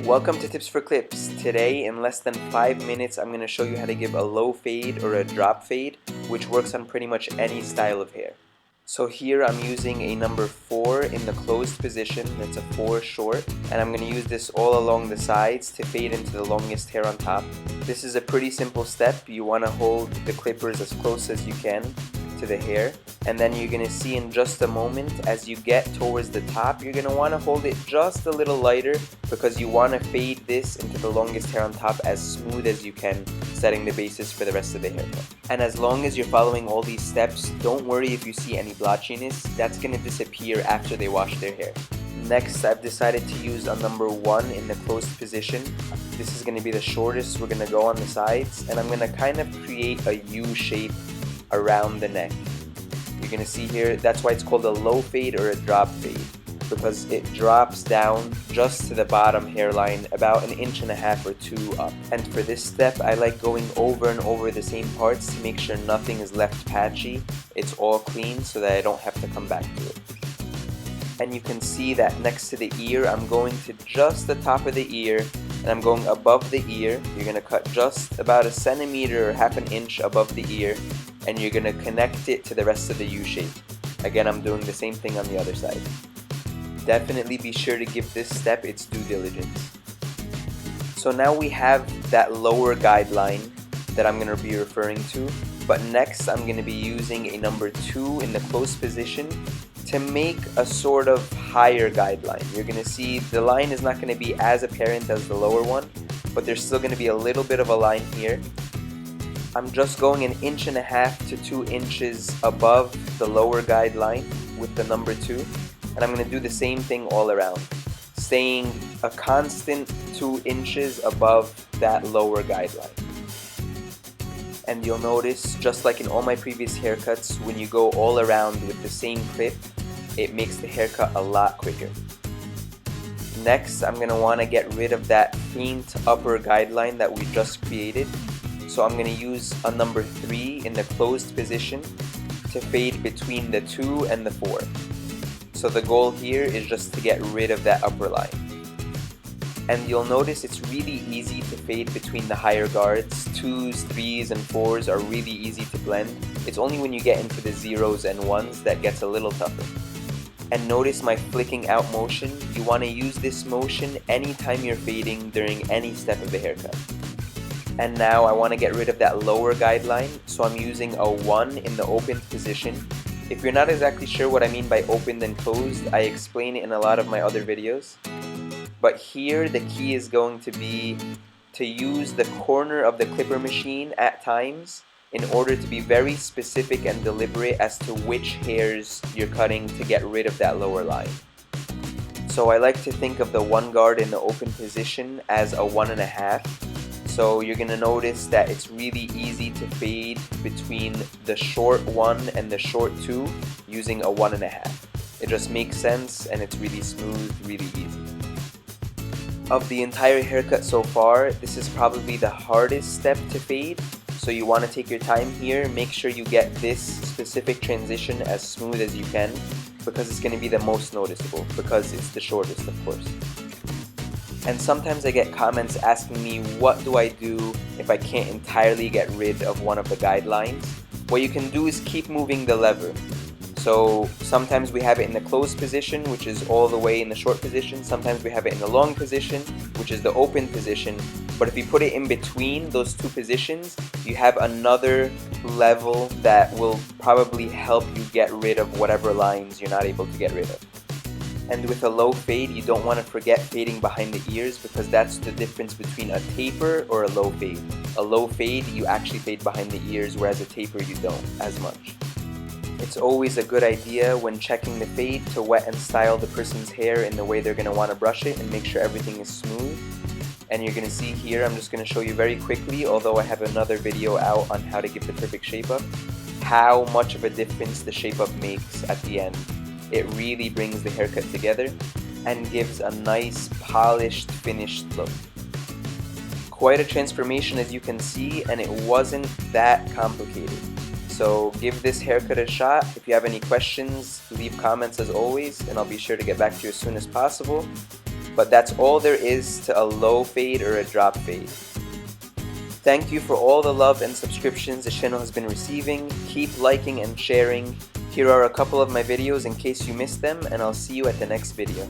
Welcome to Tips for Clips. Today, in less than 5 minutes, I'm going to show you how to give a low fade or a drop fade, which works on pretty much any style of hair. So here I'm using a number 4 in the closed position, that's a 4 short, and I'm going to use this all along the sides to fade into the longest hair on top. This is a pretty simple step. You want to hold the clippers as close as you can to the hair, and then you're going to see in just a moment as you get towards the top, you're going to want to hold it just a little lighter because you want to fade this into the longest hair on top as smooth as you can, setting the basis for the rest of the haircut. And as long as you're following all these steps, don't worry if you see any blotchiness. That's going to disappear after they wash their hair. Next, I've decided to use a number 1 in the closed position. This is going to be the shortest. We're going to go on the sides, and I'm going to kind of create a U shape around the neck. You're going to see here, that's why it's called a low fade or a drop fade, because it drops down just to the bottom hairline about 1.5 inches or 2 up. And for this step, I like going over and over the same parts to make sure nothing is left patchy. It's all clean so that I don't have to come back to it. And you can see that next to the ear, I'm going to just the top of the ear, and I'm going above the ear. You're going to cut just about 1 centimeter or 1/2 inch above the ear, and you're going to connect it to the rest of the U shape. Again, I'm doing the same thing on the other side. Definitely be sure to give this step its due diligence. So now we have that lower guideline that I'm going to be referring to, but next I'm going to be using a number 2 in the closed position to make a sort of higher guideline. You're going to see the line is not going to be as apparent as the lower one, but there's still going to be a little bit of a line here. I'm just going 1.5 inches to 2 inches above the lower guideline with the number 2, and I'm going to do the same thing all around, staying a constant 2 inches above that lower guideline. And you'll notice, just like in all my previous haircuts, when you go all around with the same clip, it makes the haircut a lot quicker. Next, I'm going to want to get rid of that faint upper guideline that we just created. So I'm going to use a number 3 in the closed position to fade between the 2 and the 4. So the goal here is just to get rid of that upper line. And you'll notice it's really easy to fade between the higher guards. 2s, 3s, and 4s are really easy to blend. It's only when you get into the 0s and 1s that gets a little tougher. And notice my flicking out motion. You want to use this motion anytime you're fading during any step of the haircut. And now I want to get rid of that lower guideline, so I'm using a 1 in the opened position. If you're not exactly sure what I mean by opened and closed, I explain it in a lot of my other videos. But here the key is going to be to use the corner of the clipper machine at times in order to be very specific and deliberate as to which hairs you're cutting to get rid of that lower line. So I like to think of the 1 guard in the open position as a 1.5. So you're going to notice that it's really easy to fade between the short 1 and the short 2 using a 1.5. It just makes sense and it's really smooth, really easy. Of the entire haircut so far, this is probably the hardest step to fade. So you want to take your time here, make sure you get this specific transition as smooth as you can, because it's going to be the most noticeable, because it's the shortest, of course. And sometimes I get comments asking me, what do I do if I can't entirely get rid of one of the guidelines? What you can do is keep moving the lever. So sometimes we have it in the closed position, which is all the way in the short position. Sometimes we have it in the long position, which is the open position. But if you put it in between those 2 positions, you have another level that will probably help you get rid of whatever lines you're not able to get rid of. And with a low fade, you don't want to forget fading behind the ears, because that's the difference between a taper or a low fade. A low fade, you actually fade behind the ears, whereas a taper, you don't as much. It's always a good idea when checking the fade to wet and style the person's hair in the way they're going to want to brush it and make sure everything is smooth. And you're going to see here, I'm just going to show you very quickly, although I have another video out on how to give the perfect shape up, how much of a difference the shape up makes at the end. It really brings the haircut together and gives a nice polished, finished look. Quite a transformation, as you can see, and it wasn't that complicated. So give this haircut a shot. If you have any questions, leave comments as always, and I'll be sure to get back to you as soon as possible. But that's all there is to a low fade or a drop fade. Thank you for all the love and subscriptions the channel has been receiving. Keep liking and sharing. Here are a couple of my videos in case you missed them, and I'll see you at the next video.